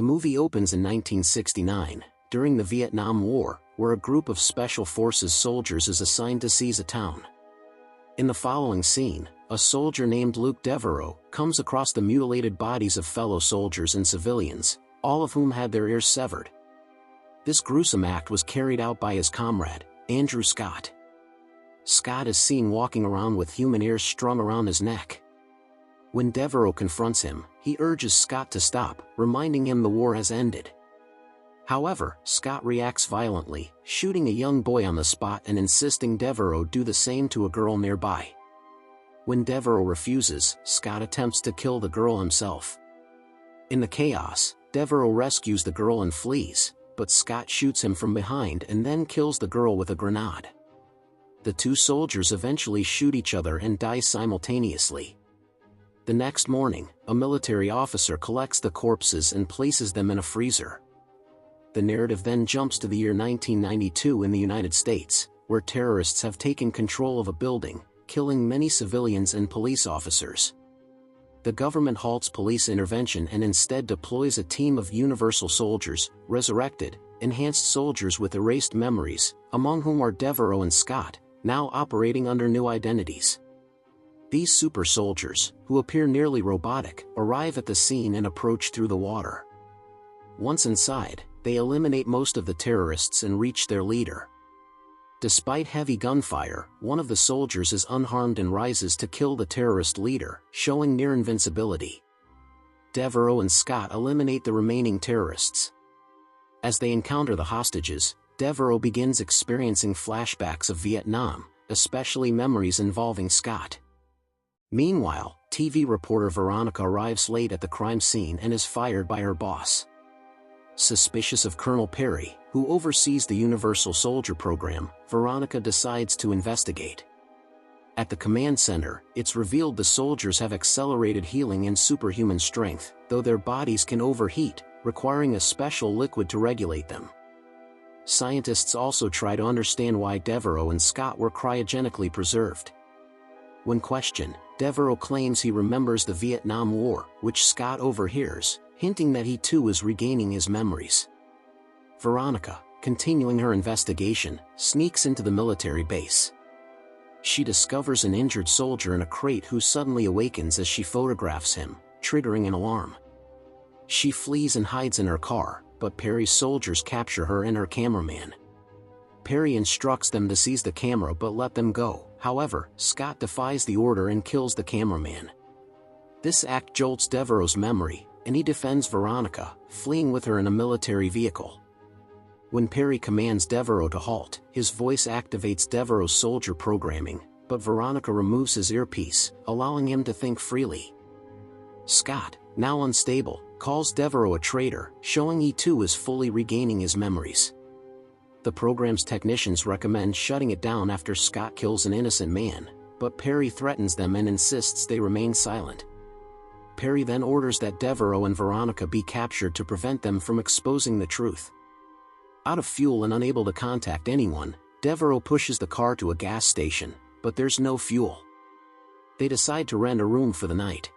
The movie opens in 1969, during the Vietnam War, where a group of Special Forces soldiers is assigned to seize a town. In the following scene, a soldier named Luke Devereaux comes across the mutilated bodies of fellow soldiers and civilians, all of whom had their ears severed. This gruesome act was carried out by his comrade, Andrew Scott. Scott is seen walking around with human ears strung around his neck. When Devereaux confronts him, he urges Scott to stop, reminding him the war has ended. However, Scott reacts violently, shooting a young boy on the spot and insisting Devereaux do the same to a girl nearby. When Devereaux refuses, Scott attempts to kill the girl himself. In the chaos, Devereaux rescues the girl and flees, but Scott shoots him from behind and then kills the girl with a grenade. The two soldiers eventually shoot each other and die simultaneously. The next morning, a military officer collects the corpses and places them in a freezer. The narrative then jumps to the year 1992 in the United States, where terrorists have taken control of a building, killing many civilians and police officers. The government halts police intervention and instead deploys a team of universal soldiers, resurrected, enhanced soldiers with erased memories, among whom are Devereaux and Scott, now operating under new identities. These super soldiers, who appear nearly robotic, arrive at the scene and approach through the water. Once inside, they eliminate most of the terrorists and reach their leader. Despite heavy gunfire, one of the soldiers is unharmed and rises to kill the terrorist leader, showing near invincibility. Devereaux and Scott eliminate the remaining terrorists. As they encounter the hostages, Devereaux begins experiencing flashbacks of Vietnam, especially memories involving Scott. Meanwhile, TV reporter Veronica arrives late at the crime scene and is fired by her boss. Suspicious of Colonel Perry, who oversees the Universal Soldier program, Veronica decides to investigate. At the command center, it's revealed the soldiers have accelerated healing and superhuman strength, though their bodies can overheat, requiring a special liquid to regulate them. Scientists also try to understand why Devereaux and Scott were cryogenically preserved. When questioned, Devereaux claims he remembers the Vietnam War, which Scott overhears, hinting that he too is regaining his memories. Veronica, continuing her investigation, sneaks into the military base. She discovers an injured soldier in a crate who suddenly awakens as she photographs him, triggering an alarm. She flees and hides in her car, but Perry's soldiers capture her and her cameraman. Perry instructs them to seize the camera but let them go. However, Scott defies the order and kills the cameraman. This act jolts Devereaux's memory, and he defends Veronica, fleeing with her in a military vehicle. When Perry commands Devereaux to halt, his voice activates Devereaux's soldier programming, but Veronica removes his earpiece, allowing him to think freely. Scott, now unstable, calls Devereaux a traitor, showing he too is fully regaining his memories. The program's technicians recommend shutting it down after Scott kills an innocent man, but Perry threatens them and insists they remain silent. Perry then orders that Devereaux and Veronica be captured to prevent them from exposing the truth. Out of fuel and unable to contact anyone, Devereaux pushes the car to a gas station, but there's no fuel. They decide to rent a room for the night.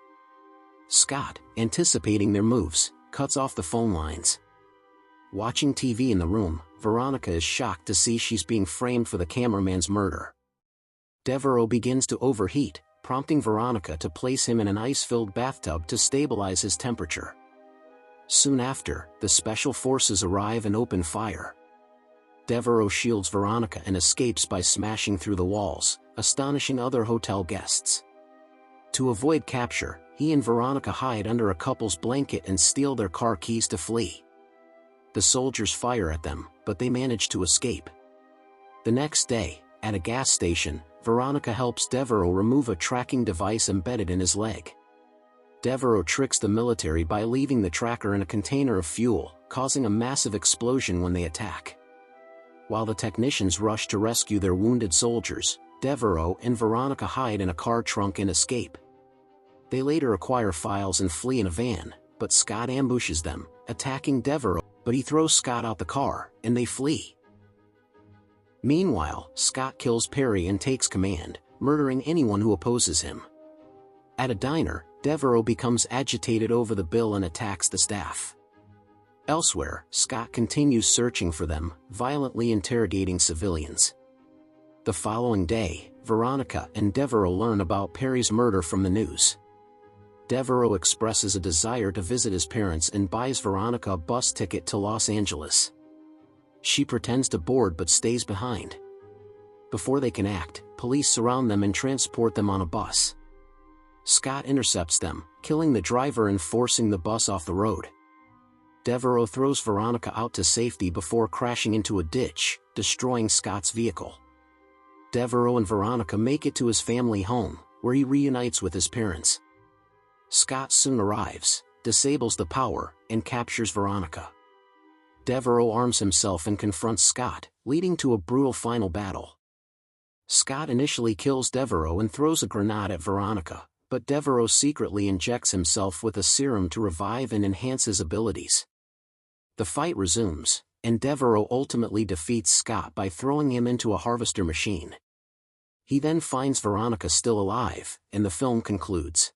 Scott, anticipating their moves, cuts off the phone lines. Watching TV in the room, Veronica is shocked to see she's being framed for the cameraman's murder. Devereaux begins to overheat, prompting Veronica to place him in an ice-filled bathtub to stabilize his temperature. Soon after, the Special Forces arrive and open fire. Devereaux shields Veronica and escapes by smashing through the walls, astonishing other hotel guests. To avoid capture, he and Veronica hide under a couple's blanket and steal their car keys to flee. The soldiers fire at them, but they manage to escape. The next day, at a gas station, Veronica helps Devereaux remove a tracking device embedded in his leg. Devereaux tricks the military by leaving the tracker in a container of fuel, causing a massive explosion when they attack. While the technicians rush to rescue their wounded soldiers, Devereaux and Veronica hide in a car trunk and escape. They later acquire files and flee in a van, but Scott ambushes them, attacking Devereaux, but he throws Scott out the car, and they flee. Meanwhile, Scott kills Perry and takes command, murdering anyone who opposes him. At a diner, Devereaux becomes agitated over the bill and attacks the staff. Elsewhere, Scott continues searching for them, violently interrogating civilians. The following day, Veronica and Devereaux learn about Perry's murder from the news. Devereaux expresses a desire to visit his parents and buys Veronica a bus ticket to Los Angeles. She pretends to board but stays behind. Before they can act, police surround them and transport them on a bus. Scott intercepts them, killing the driver and forcing the bus off the road. Devereaux throws Veronica out to safety before crashing into a ditch, destroying Scott's vehicle. Devereaux and Veronica make it to his family home, where he reunites with his parents. Scott soon arrives, disables the power, and captures Veronica. Devereaux arms himself and confronts Scott, leading to a brutal final battle. Scott initially kills Devereaux and throws a grenade at Veronica, but Devereaux secretly injects himself with a serum to revive and enhance his abilities. The fight resumes, and Devereaux ultimately defeats Scott by throwing him into a harvester machine. He then finds Veronica still alive, and the film concludes.